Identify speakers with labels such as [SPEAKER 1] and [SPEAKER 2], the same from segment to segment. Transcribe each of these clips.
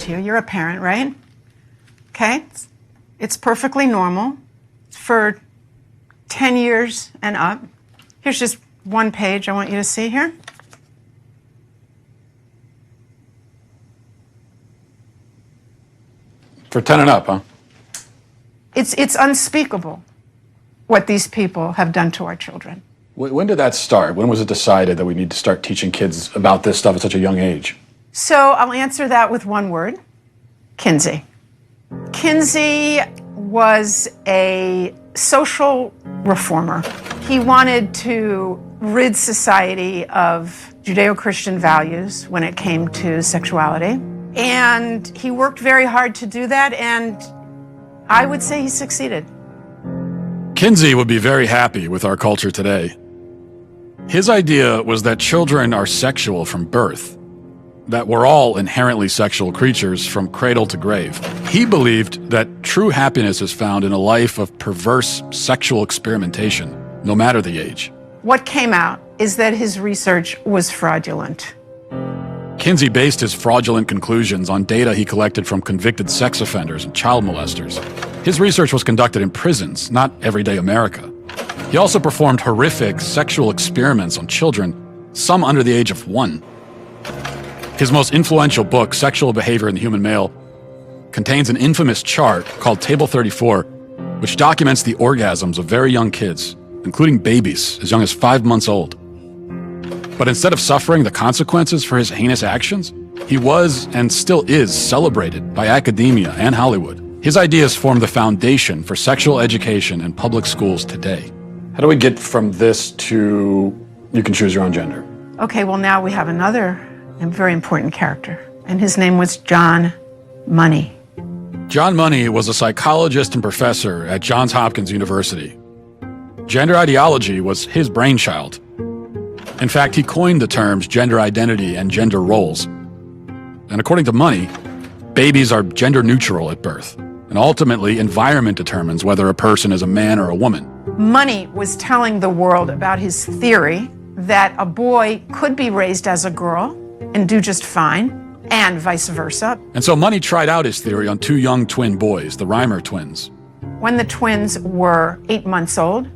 [SPEAKER 1] to you. You're a parent, right? Okay? It's perfectly normal for 10 years and up. Here's just one page I want you to see here.
[SPEAKER 2] For 10 and up, huh?
[SPEAKER 1] It's unspeakable what these people have done to our children.
[SPEAKER 2] When did that start? When was it decided that we need to start teaching kids about this stuff at such a young age?
[SPEAKER 1] So I'll answer that with one word: Kinsey. Kinsey was a social reformer. He wanted to rid society of Judeo-Christian values when it came to sexuality. And he worked very hard to do that, and I would say he succeeded.
[SPEAKER 2] Kinsey would be very happy with our culture today. His idea was that children are sexual from birth, that we're all inherently sexual creatures from cradle to grave. He believed that true happiness is found in a life of perverse sexual experimentation, no matter the age.
[SPEAKER 1] What came out is that his research was fraudulent.
[SPEAKER 2] Kinsey based his fraudulent conclusions on data he collected from convicted sex offenders and child molesters. His research was conducted in prisons, not everyday America. He also performed horrific sexual experiments on children, some under the age of 1. His most influential book, Sexual Behavior in the Human Male, contains an infamous chart called Table 34, which documents the orgasms of very young kids, including babies as young as 5 months old. But instead of suffering the consequences for his heinous actions, he was and still is celebrated by academia and Hollywood. His ideas form the foundation for sexual education in public schools today. How do we get from this to you can choose your own gender?
[SPEAKER 1] Okay, well, now we have another very important character, and his name was John Money.
[SPEAKER 2] John Money was a psychologist and professor at Johns Hopkins University. Gender ideology was his brainchild. In fact, he coined the terms gender identity and gender roles. And according to Money, babies are gender neutral at birth, and ultimately environment determines whether a person is a man or a woman.
[SPEAKER 1] Money was telling the world about his theory that a boy could be raised as a girl and do just fine, and vice versa.
[SPEAKER 2] And so Money tried out his theory on 2 young twin boys, the Reimer twins.
[SPEAKER 1] When the twins were 8 months old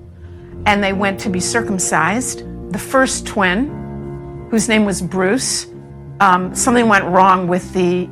[SPEAKER 1] and they went to be circumcised, the first twin, whose name was Bruce, something went wrong with the